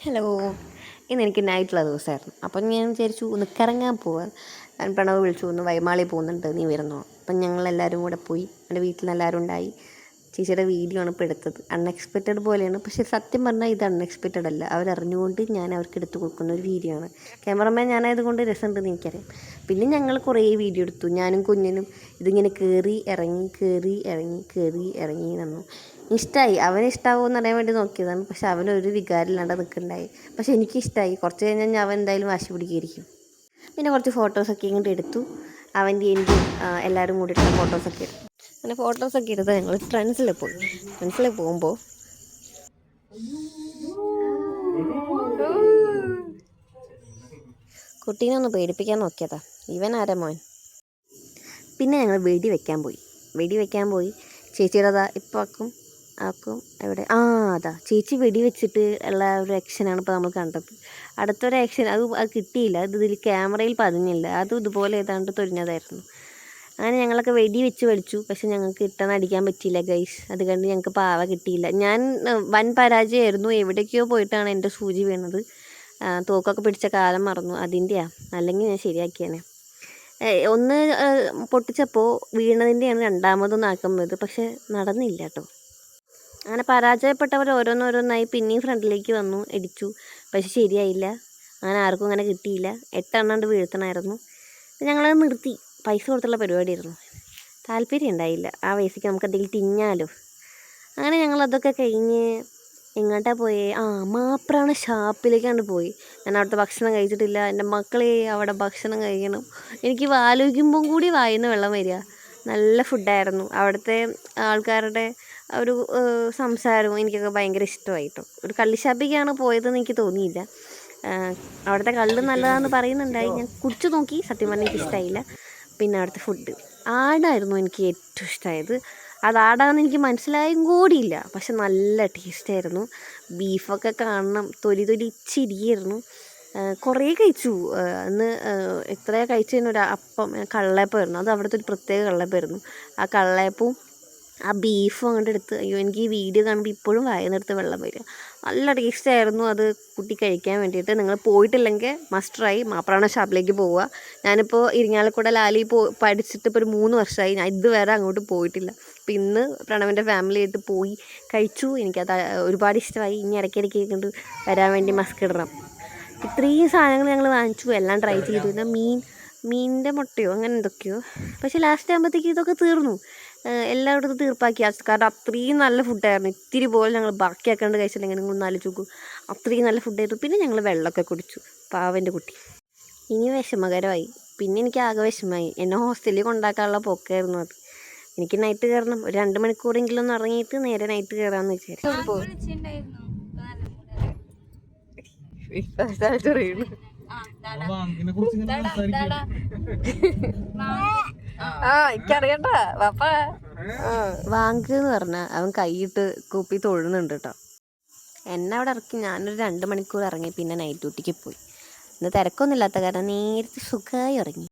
Hello. ഇന്നെനിക്ക് നൈറ്റുള്ള ദിവസമായിരുന്നു. അപ്പം ഞാൻ വിചാരിച്ചു ഒന്ന് കറങ്ങാൻ പോവാൻ. ഞാൻ പ്രണവ് വിളിച്ചു, ഒന്ന് വൈമാളി പോകുന്നുണ്ട്, നീ വരുന്നോ? അപ്പം ഞങ്ങളെല്ലാവരും കൂടെ പോയി. എൻ്റെ വീട്ടിൽ നിന്ന് എല്ലാവരും ഉണ്ടായി. ചേച്ചിയുടെ വീഡിയോ ആണ് ഇപ്പോൾ എടുത്തത്. അൺഎക്സ്പെക്റ്റഡ് പോലെയാണ്, പക്ഷേ സത്യം പറഞ്ഞാൽ ഇത് അൺഎക്സ്പെക്റ്റഡ് അല്ല. അവരറിഞ്ഞുകൊണ്ട് ഞാൻ അവർക്ക് എടുത്ത് കൊടുക്കുന്ന ഒരു വീഡിയോ ആണ്. ക്യാമറമാൻ ഞാനായതുകൊണ്ട് രസമുണ്ടെന്ന് എനിക്കറിയാം. പിന്നെ ഞങ്ങൾ കുറേ വീഡിയോ എടുത്തു, ഞാനും കുഞ്ഞിനും. ഇതിങ്ങനെ കയറി ഇറങ്ങി കയറി ഇറങ്ങി കയറി ഇറങ്ങി നിന്നു. ഇഷ്ടമായി, അവന് ഇഷ്ടമാവുമെന്ന് അറിയാൻ വേണ്ടി നോക്കിയതാണ്. പക്ഷെ അവനൊരു വികാരമില്ലാണ്ട് നിൽക്കുന്നുണ്ടായി. പക്ഷെ എനിക്കിഷ്ടമായി. കുറച്ച് കഴിഞ്ഞാൽ അവൻ എന്തായാലും വാശി പിടിക്കുകയായിരിക്കും. പിന്നെ കുറച്ച് ഫോട്ടോസൊക്കെ ഇങ്ങോട്ട് എടുത്തു. അവൻ്റെ എനിക്ക് എല്ലാവരും കൂടിയിട്ടുള്ള ഫോട്ടോസൊക്കെ എടുത്തു. അങ്ങനെ ഫോട്ടോസൊക്കെ എടുത്ത് ഞങ്ങൾ ഫ്രണ്ട്സിൽ പോയി. ഫ്രണ്ട്സിൽ പോകുമ്പോൾ കുട്ടീനെ ഒന്ന് പേടിപ്പിക്കാൻ നോക്കിയതാ. ഇവൻ ആരാ മോൻ. പിന്നെ ഞങ്ങൾ വെടി വെക്കാൻ പോയി. ചേച്ചിയുടേതാ ഇപ്പോൾ ആക്കും എവിടെ അതാ ചേച്ചി വെടി വെച്ചിട്ട് ഉള്ള ഒരു ആക്ഷനാണ് ഇപ്പോൾ നമ്മൾ കണ്ടത്. അടുത്തൊരു ആക്ഷൻ അത് കിട്ടിയില്ല, അത് ഇതിൽ ക്യാമറയിൽ പതിഞ്ഞില്ല. അതും ഇതുപോലെ ഏതാണ്ട് തൊരിഞ്ഞതായിരുന്നു. അങ്ങനെ ഞങ്ങളൊക്കെ വെടി വെച്ച് വലിച്ചു. പക്ഷെ ഞങ്ങൾക്ക് ഇട്ടെന്ന് അടിക്കാൻ പറ്റിയില്ല ഗൈസ്. അത് കണ്ട് ഞങ്ങൾക്ക് പാവ കിട്ടിയില്ല. ഞാൻ വൻ പരാജയമായിരുന്നു. എവിടേക്കോ പോയിട്ടാണ് എൻ്റെ സൂചി വീണത്. തോക്കൊക്കെ പിടിച്ച കാലം മറന്നു, അതിൻ്റെയാണ്. അല്ലെങ്കിൽ ഞാൻ ശരിയാക്കിയേനെ. ഒന്ന് പൊട്ടിച്ചപ്പോൾ വീണതിൻ്റെയാണ് രണ്ടാമതൊന്നും ആക്കുന്നത്. പക്ഷെ നടന്നില്ല കേട്ടോ. അങ്ങനെ പരാജയപ്പെട്ടവർ ഓരോന്നോരോന്നായി പിന്നെയും ഫ്രണ്ടിലേക്ക് വന്നു, ഇടിച്ചു. പക്ഷെ ശരിയായില്ല. അങ്ങനെ ആർക്കും അങ്ങനെ കിട്ടിയില്ല. 8 എണ്ണാണ്ട് വീഴ്ത്തണമായിരുന്നു. ഞങ്ങളത് നിർത്തി. പൈസ കൊടുത്തുള്ള പരിപാടിയായിരുന്നു. താല്പര്യം ഉണ്ടായില്ല. ആ പൈസയ്ക്ക് നമുക്ക് എന്തെങ്കിലും തിന്നാലോ. അങ്ങനെ ഞങ്ങളതൊക്കെ കഴിഞ്ഞ് എങ്ങോട്ടാണ് പോയേ? മാപ്രാണ ഷാപ്പിലേക്കാണ്ട് പോയി. ഞാൻ അവിടുത്തെ ഭക്ഷണം കഴിച്ചിട്ടില്ല. എൻ്റെ മക്കളെ അവിടെ ഭക്ഷണം കഴിക്കണം. എനിക്ക് ആലോചിക്കുമ്പം കൂടി വായിന്ന് വെള്ളം വരിക. നല്ല ഫുഡായിരുന്നു. അവിടുത്തെ ആൾക്കാരുടെ ഒരു സംസാരവും എനിക്കൊക്കെ ഭയങ്കര ഇഷ്ടമായിട്ടോ. ഒരു കള്ളിഷാപ്പിലേക്കാണ് പോയതെന്ന് എനിക്ക് തോന്നിയില്ല. അവിടുത്തെ കള്ള് നല്ലതാണെന്ന് പറയുന്നുണ്ടായി. ഞാൻ കുടിച്ചു നോക്കി, സത്യം പറഞ്ഞാൽ എനിക്ക് ഇഷ്ടമായില്ല. പിന്നെ അവിടുത്തെ ഫുഡ് ആടായിരുന്നു എനിക്ക് ഏറ്റവും ഇഷ്ടമായത്. അത് ആടാണെന്ന് എനിക്ക് മനസ്സിലായും കൂടിയില്ല. പക്ഷെ നല്ല ടേസ്റ്റായിരുന്നു. ബീഫൊക്കെ കാണണം, തൊലി തൊലിച്ചിരിയായിരുന്നു. കുറേ കഴിച്ചു. അന്ന് എത്രയാണ് കഴിച്ചതിന് ഒരു അപ്പം കള്ളയപ്പമായിരുന്നു. അത് അവിടുത്തെ ഒരു പ്രത്യേക കള്ളയപ്പമായിരുന്നു. ആ കള്ളയപ്പവും ആ ബീഫും അങ്ങോട്ട് എടുത്ത്, അയ്യോ എനിക്ക് ഈ വീഡിയോ കാണുമ്പോൾ ഇപ്പോഴും വായന്നെടുത്ത് വെള്ളം വരിക. നല്ല ടേസ്റ്റായിരുന്നു അത് കൂട്ടി കഴിക്കാൻ വേണ്ടിയിട്ട്. നിങ്ങൾ പോയിട്ടില്ലെങ്കിൽ മസ്റ്റ് ട്രൈ. മാപ്രാണ ഷാപ്പിലേക്ക് പോവുക. ഞാനിപ്പോൾ ഇരിങ്ങാലക്കുട ലാലി പഠിച്ചിട്ട് ഇപ്പോൾ ഒരു 3 വർഷമായി. ഞാൻ ഇതുവരെ അങ്ങോട്ട് പോയിട്ടില്ല. അപ്പോൾ ഇന്ന് പ്രണവിൻ്റെ ഫാമിലിയായിട്ട് പോയി കഴിച്ചു. എനിക്കത് ഒരുപാട് ഇഷ്ടമായി. ഇനി ഇടയ്ക്കിടയ്ക്ക് കൊണ്ട് വരാൻ വേണ്ടി മസ്ക് ഇടണം. ഇത്രയും സാധനങ്ങൾ ഞങ്ങൾ വാങ്ങിച്ചു, എല്ലാം ട്രൈ ചെയ്തു. എന്നാൽ മീനിൻ്റെ മുട്ടയോ അങ്ങനെ എന്തൊക്കെയോ. പക്ഷേ ലാസ്റ്റ് ആകുമ്പോഴത്തേക്ക് ഇതൊക്കെ തീർന്നു. എല്ലായിടത്തും തീർപ്പാക്കി. കാരണം അത്രയും നല്ല ഫുഡായിരുന്നു. ഇത്തിരി പോലും ഞങ്ങൾ ബാക്കിയാക്കാണ്ട് കഴിച്ചിട്ടുണ്ടെങ്കിൽ നിങ്ങൾ ഒന്ന് ആലോചിച്ച് നോക്കൂ. അത്രയും നല്ല ഫുഡായിരുന്നു. പിന്നെ ഞങ്ങൾ വെള്ളമൊക്കെ കുടിച്ചു. പാവൻ്റെ കുട്ടി ഇനി വിഷമകരമായി. പിന്നെ എനിക്ക് ആകെ വിഷമമായി. എന്നെ ഹോസ്റ്റലിൽ കൊണ്ടാക്കാനുള്ള പോക്കായിരുന്നു അത്. എനിക്ക് നൈറ്റ് കയറണം. ഒരു 2 മണിക്കൂറെങ്കിലും ഒന്ന് ഇറങ്ങിയിട്ട് നേരെ നൈറ്റ് കയറാമെന്ന് വിചാരിച്ചു. എനിക്കറിയണ്ട പാപ്പ. വാങ്ക് എന്ന് പറഞ്ഞാൽ അവൻ കൈയിട്ട് കൂപ്പി തൊഴുന്നുണ്ട് കേട്ടോ. എന്നെ അവിടെ ഇറക്കി. ഞാനൊരു 2 മണിക്കൂർ ഇറങ്ങി. പിന്നെ നൈറ്റ് ഡ്യൂട്ടിക്ക് പോയി. ഇന്ന് തിരക്കൊന്നും ഇല്ലാത്ത കാരണം നേരത്തെ സുഖമായി ഇറങ്ങി.